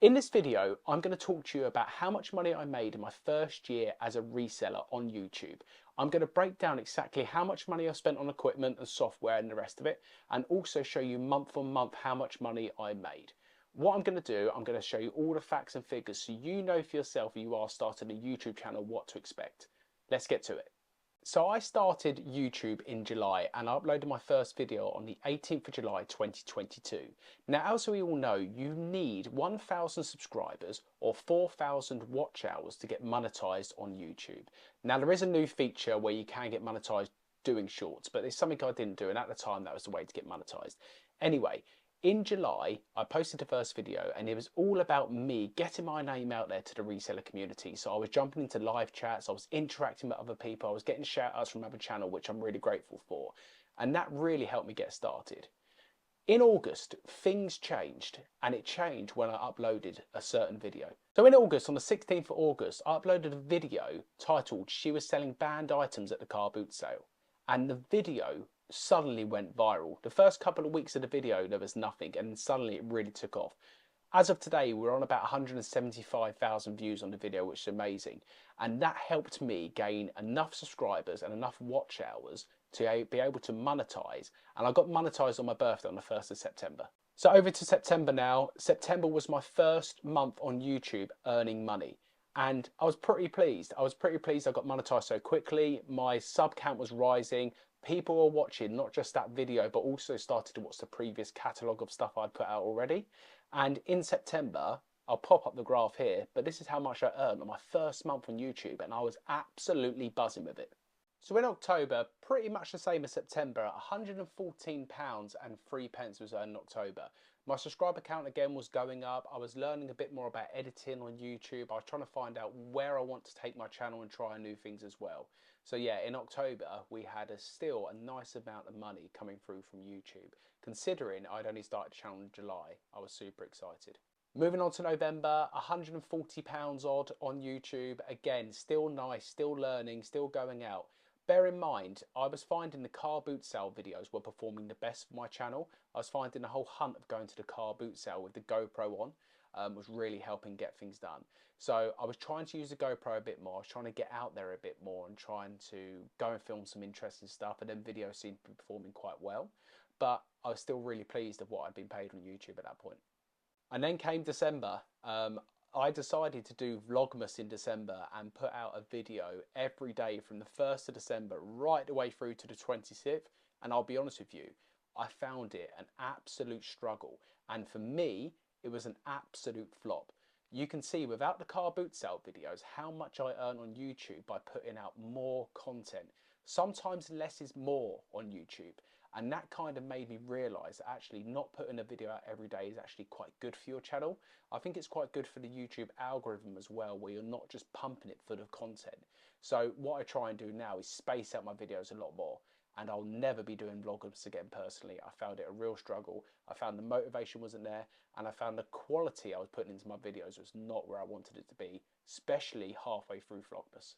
In this video, I'm going to talk to you about how much money I made in my first year as a reseller on YouTube. I'm going to break down exactly how much money I spent on equipment and software and the rest of it, and also show you month on month how much money I made. What I'm going to do, I'm going to show you all the facts and figures so you know for yourself if you are starting a YouTube channel what to expect. Let's get to it. So I started YouTube in July and I uploaded my first video on the 18th of July 2022. Now, as we all know, you need 1,000 subscribers or 4,000 watch hours to get monetized on YouTube. Now, there is a new feature where you can get monetized doing shorts, but it's something I didn't do, and at the time that was the way to get monetized. Anyway, in July, I posted the first video and it was all about me getting my name out there to the reseller community. So I was jumping into live chats, I was interacting with other people, I was getting shout outs from other channels, which I'm really grateful for. And that really helped me get started. In August, things changed, and it changed when I uploaded a certain video. So in August, on the 16th of August, I uploaded a video titled "She was selling banned items at the car boot sale." And the video suddenly went viral. The first couple of weeks of the video, there was nothing, and suddenly it really took off. As of today, we're on about 175,000 views on the video, which is amazing. And that helped me gain enough subscribers and enough watch hours to be able to monetize. And I got monetized on my birthday on the 1st of September. So over to September now. September was my first month on YouTube earning money. And I was pretty pleased. I got monetized so quickly. My sub count was rising. People were watching not just that video, but also started to watch the previous catalogue of stuff I'd put out already. And in September, I'll pop up the graph here, but this is how much I earned on my first month on YouTube, and I was absolutely buzzing with it. So in October, pretty much the same as September, £114.03 was earned in October. My subscriber count again was going up. I was learning a bit more about editing on YouTube. I was trying to find out where I want to take my channel and try new things as well. So yeah, in October, we had still a nice amount of money coming through from YouTube. Considering I'd only started the channel in July, I was super excited. Moving on to November, £140 odd on YouTube. Again, still nice, still learning, still going out. Bear in mind, I was finding the car boot sale videos were performing the best for my channel. I was finding the whole hunt of going to the car boot sale with the GoPro on was really helping get things done. So I was trying to use the GoPro a bit more. I was trying to get out there a bit more and trying to go and film some interesting stuff, and then videos seemed to be performing quite well. But I was still really pleased of what I'd been paid on YouTube at that point. And then came December. I decided to do Vlogmas in December and put out a video every day from the 1st of December right the way through to the 26th. And I'll be honest with you, I found it an absolute struggle. And for me, it was an absolute flop. You can see without the car boot sale videos how much I earn on YouTube by putting out more content. Sometimes less is more on YouTube. And that kind of made me realise that actually not putting a video out every day is actually quite good for your channel. I think it's quite good for the YouTube algorithm as well, where you're not just pumping it full of content. So what I try and do now is space out my videos a lot more. And I'll never be doing vloggers again personally. I found it a real struggle. I found the motivation wasn't there, and I found the quality I was putting into my videos was not where I wanted it to be, especially halfway through Vlogmas.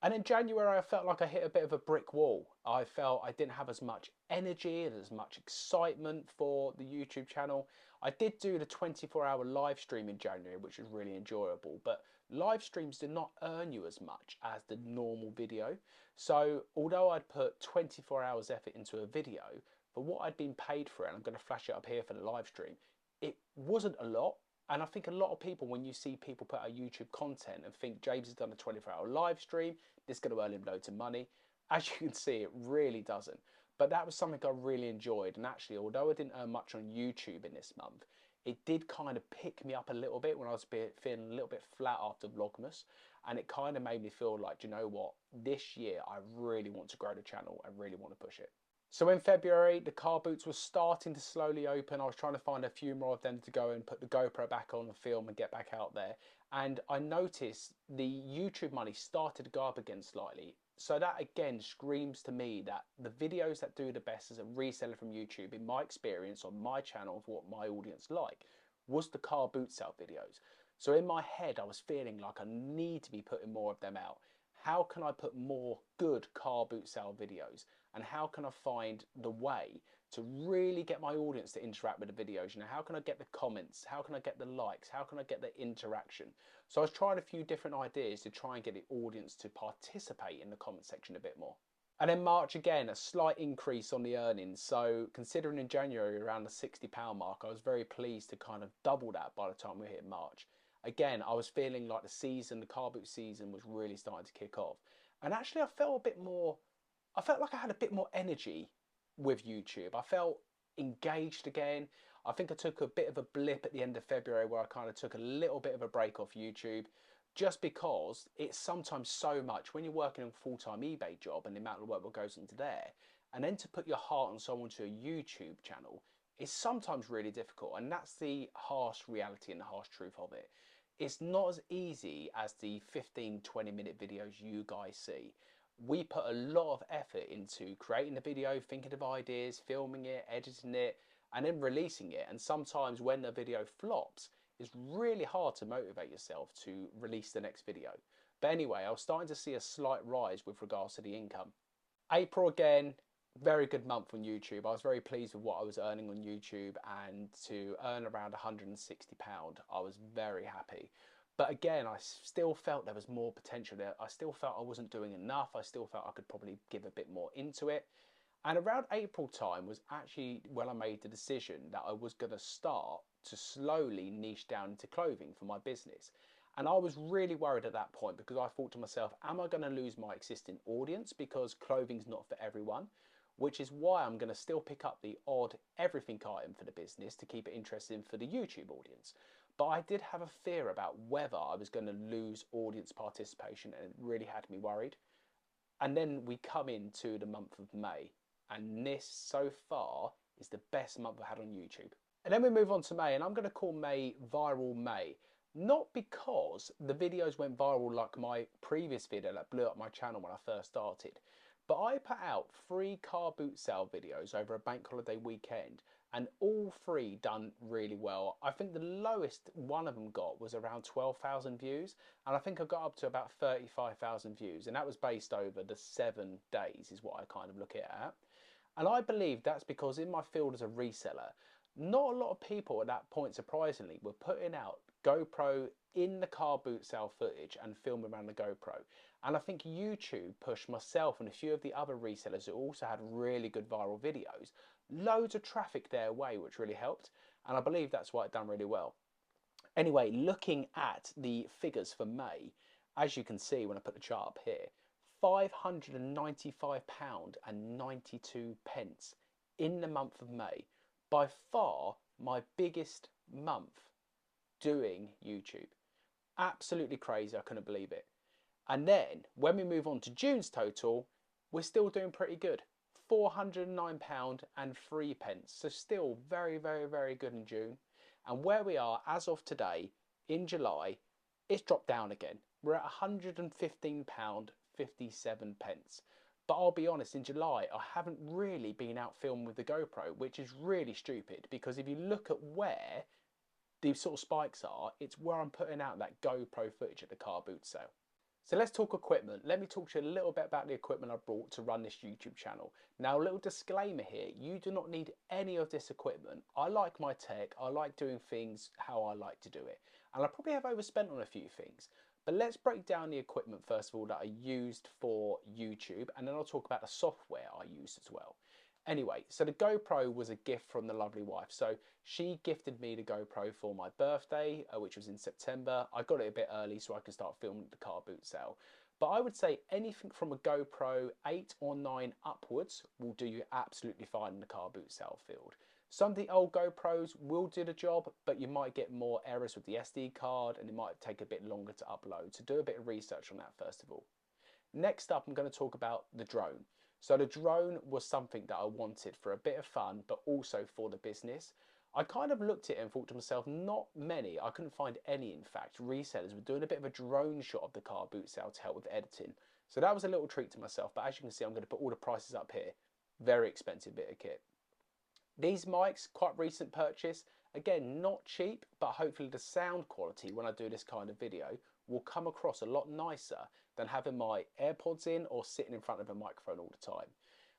And in January, I felt like I hit a bit of a brick wall. I felt I didn't have as much energy and as much excitement for the YouTube channel. I did do the 24-hour live stream in January, which was really enjoyable, but live streams do not earn you as much as the normal video. So although I'd put 24 hours effort into a video, for what I'd been paid for it, and I'm going to flash it up here for the live stream, it wasn't a lot. And I think a lot of people, when you see people put out YouTube content and think James has done a 24-hour live stream, this is going to earn him loads of money. As you can see, it really doesn't. But that was something I really enjoyed. And actually, although I didn't earn much on YouTube in this month, it did kind of pick me up a little bit when I was feeling a little bit flat after Vlogmas. And it kind of made me feel like, do you know what? This year, I really want to grow the channel. I really want to push it. So in February, the car boots were starting to slowly open. I was trying to find a few more of them to go and put the GoPro back on and film and get back out there. And I noticed the YouTube money started to go up again slightly. So that again screams to me that the videos that do the best as a reseller from YouTube, in my experience on my channel of what my audience like, was the car boot sale videos. So in my head, I was feeling like I need to be putting more of them out. How can I put more good car boot sale videos? And how can I find the way to really get my audience to interact with the videos. You know, how can I get the comments? How can I get the likes? How can I get the interaction? So I was trying a few different ideas to try and get the audience to participate in the comment section a bit more. And then March, again, a slight increase on the earnings. So considering in January around the £60 mark, I was very pleased to kind of double that by the time we hit March. Again, I was feeling like the car boot season was really starting to kick off. And actually I felt like I had a bit more energy with YouTube. I felt engaged again. I think I took a bit of a blip at the end of February where I kind of took a little bit of a break off YouTube, just because it's sometimes so much when you're working a full-time eBay job and the amount of work that goes into there, and then to put your heart and soul into a YouTube channel is sometimes really difficult. And that's the harsh reality and the harsh truth of it. It's not as easy as the 15-20 minute videos you guys see. We put a lot of effort into creating the video, thinking of ideas, filming it, editing it, and then releasing it. And sometimes when the video flops, it's really hard to motivate yourself to release the next video. But anyway, I was starting to see a slight rise with regards to the income. April, again, very good month on YouTube. I was very pleased with what I was earning on YouTube, and to earn around £160, I was very happy. But again, I still felt there was more potential there. I still felt I wasn't doing enough. I still felt I could probably give a bit more into it. And around April time was actually when I made the decision that I was going to start to slowly niche down into clothing for my business. And I was really worried at that point, because I thought to myself, am I going to lose my existing audience because clothing's not for everyone? Which is why I'm going to still pick up the odd everything item for the business to keep it interesting for the YouTube audience. But I did have a fear about whether I was going to lose audience participation, and it really had me worried. And then we come into the month of May, and this so far is the best month I've had on YouTube. And then we move on to May, and I'm going to call May Viral May. Not because the videos went viral like my previous video that blew up my channel when I first started, but I put out 3 car boot sale videos over a bank holiday weekend, and all 3 done really well. I think the lowest one of them got was around 12,000 views, and I think I got up to about 35,000 views, and that was based over the 7 days is what I kind of look at. And I believe that's because in my field as a reseller, not a lot of people at that point, surprisingly, were putting out GoPro in the car boot sale footage and filming around the GoPro. And I think YouTube pushed myself and a few of the other resellers who also had really good viral videos, loads of traffic their way, which really helped. And I believe that's why it done really well. Anyway, looking at the figures for May, as you can see when I put the chart up here, £595.92 in the month of May. By far my biggest month doing YouTube. Absolutely crazy, I couldn't believe it. And then when we move on to June's total, we're still doing pretty good. £409.03. So still very, very, very good in June. And where we are as of today in July, it's dropped down again. We're at £115.57. But I'll be honest, in July, I haven't really been out filming with the GoPro, which is really stupid, because if you look at where the sort of spikes are, it's where I'm putting out that GoPro footage at the car boot sale. So let's talk equipment. Let me talk to you a little bit about the equipment I brought to run this YouTube channel. Now, a little disclaimer here, you do not need any of this equipment. I like my tech, I like doing things how I like to do it. And I probably have overspent on a few things. But let's break down the equipment first of all that I used for YouTube, and then I'll talk about the software I used as well. Anyway, so the GoPro was a gift from the lovely wife. So she gifted me the GoPro for my birthday, which was in September. I got it a bit early so I could start filming the car boot sale. But I would say anything from a GoPro 8 or 9 upwards will do you absolutely fine in the car boot sale field. Some of the old GoPros will do the job, but you might get more errors with the SD card and it might take a bit longer to upload. So do a bit of research on that first of all. Next up, I'm going to talk about the drone. So the drone was something that I wanted for a bit of fun, but also for the business. I kind of looked at it and thought to myself, not many, I couldn't find any in fact, resellers were doing a bit of a drone shot of the car boot sale to help with editing. So that was a little treat to myself, but as you can see, I'm going to put all the prices up here. Very expensive bit of kit. These mics, quite recent purchase, again, not cheap, but hopefully the sound quality when I do this kind of video will come across a lot nicer than having my AirPods in or sitting in front of a microphone all the time.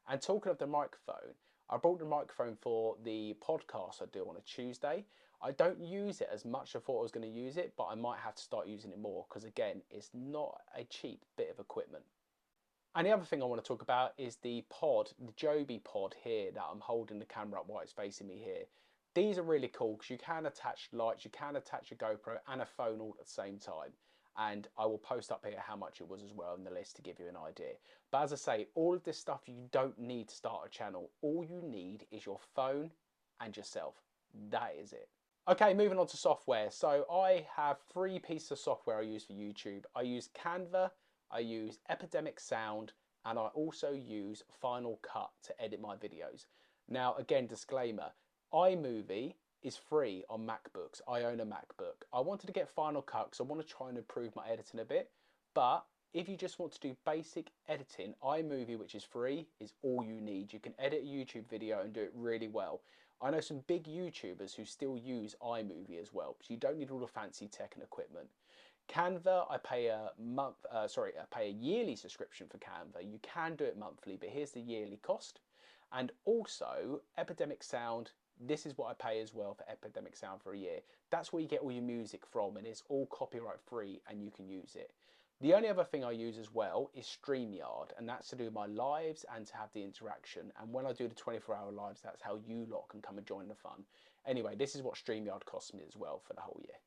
And talking of the microphone, I brought the microphone for the podcast I do on a Tuesday. I don't use it as much as I thought I was going to use it, but I might have to start using it more because again, it's not a cheap bit of equipment. And the other thing I want to talk about is the pod, the Joby pod here that I'm holding the camera up while it's facing me here. These are really cool because you can attach lights, you can attach a GoPro and a phone all at the same time. And I will post up here how much it was as well in the list to give you an idea. But as I say, all of this stuff you don't need to start a channel. All you need is your phone and yourself. That is it. Okay, moving on to software. So I have 3 pieces of software I use for YouTube. I use Canva, I use Epidemic Sound, and I also use Final Cut to edit my videos. Now, again, disclaimer, iMovie is free on MacBooks. I own a MacBook. I wanted to get Final Cut because I want to try and improve my editing a bit. But if you just want to do basic editing, iMovie, which is free, is all you need. You can edit a YouTube video and do it really well. I know some big YouTubers who still use iMovie as well, so you don't need all the fancy tech and equipment. Canva, I pay a yearly subscription for Canva. You can do it monthly, but here's the yearly cost. And also Epidemic Sound, this is what I pay as well for Epidemic Sound for a year. That's where you get all your music from, and it's all copyright free and you can use it. The only other thing I use as well is StreamYard, and that's to do my lives and to have the interaction. And when I do the 24-hour lives, that's how you lot can come and join the fun. Anyway, this is what StreamYard costs me as well for the whole year.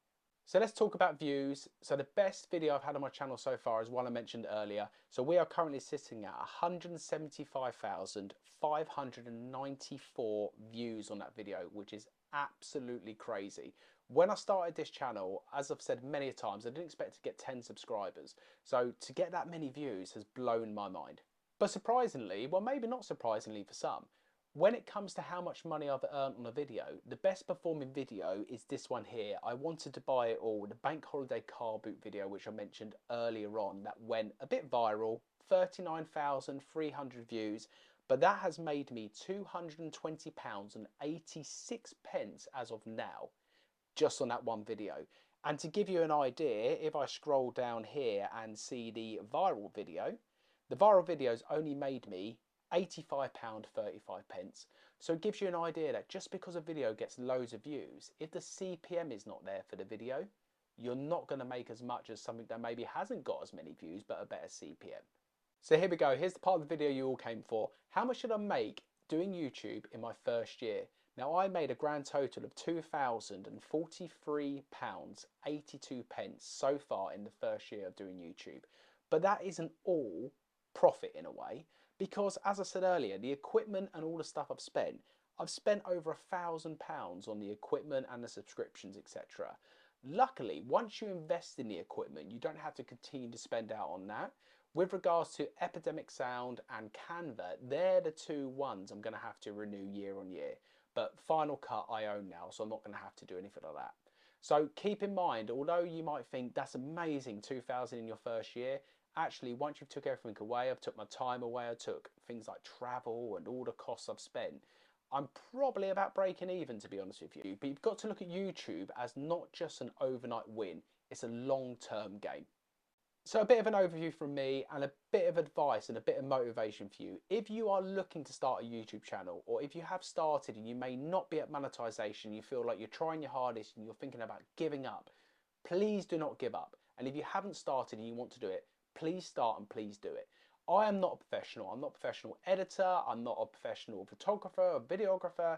So let's talk about views. So the best video I've had on my channel so far is one I mentioned earlier. So we are currently sitting at 175,594 views on that video, which is absolutely crazy. When I started this channel, as I've said many times, I didn't expect to get 10 subscribers. So to get that many views has blown my mind. But surprisingly, well, maybe not surprisingly for some, when it comes to how much money I've earned on a video, the best performing video is this one here. I wanted to buy it all, the bank holiday car boot video, which I mentioned earlier on, that went a bit viral, 39,300 views, but that has made me £220.86 as of now, just on that one video. And to give you an idea, if I scroll down here and see the viral video's only made me £85.35. So it gives you an idea that just because a video gets loads of views, if the CPM is not there for the video, you're not going to make as much as something that maybe hasn't got as many views but a better CPM. So here we go. Here's the part of the video you all came for. How much should I make doing YouTube in my first year? Now, I made a grand total of £2,043.82 so far in the first year of doing YouTube. But that isn't all profit in a way, because as I said earlier, the equipment and all the stuff I've spent over £1,000 on the equipment and the subscriptions, etc. Luckily, once you invest in the equipment, you don't have to continue to spend out on that. With regards to Epidemic Sound and Canva, they're the 2 ones I'm going to have to renew year on year. But Final Cut I own now, so I'm not going to have to do anything like that. So keep in mind, although you might think that's amazing, 2,000 in your first year, actually, once you've took everything away, I've took my time away, I took things like travel and all the costs I've spent, I'm probably about breaking even, to be honest with you. But you've got to look at YouTube as not just an overnight win, it's a long-term game. So a bit of an overview from me and a bit of advice and a bit of motivation for you. If you are looking to start a YouTube channel, or if you have started and you may not be at monetization, you feel like you're trying your hardest and you're thinking about giving up, please do not give up. And if you haven't started and you want to do it, please start and please do it. I am not a professional. I'm not a professional editor. I'm not a professional photographer or videographer.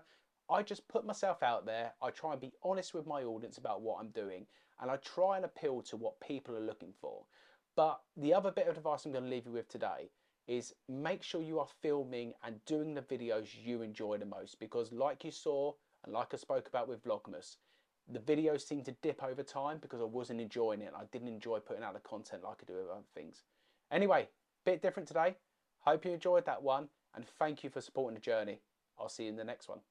I just put myself out there. I try and be honest with my audience about what I'm doing, and I try and appeal to what people are looking for. But the other bit of advice I'm going to leave you with today is make sure you are filming and doing the videos you enjoy the most, because like you saw and like I spoke about with Vlogmas, the videos seemed to dip over time because I wasn't enjoying it. I didn't enjoy putting out the content like I do with other things. Anyway, bit different today. Hope you enjoyed that one, and thank you for supporting the journey. I'll see you in the next one.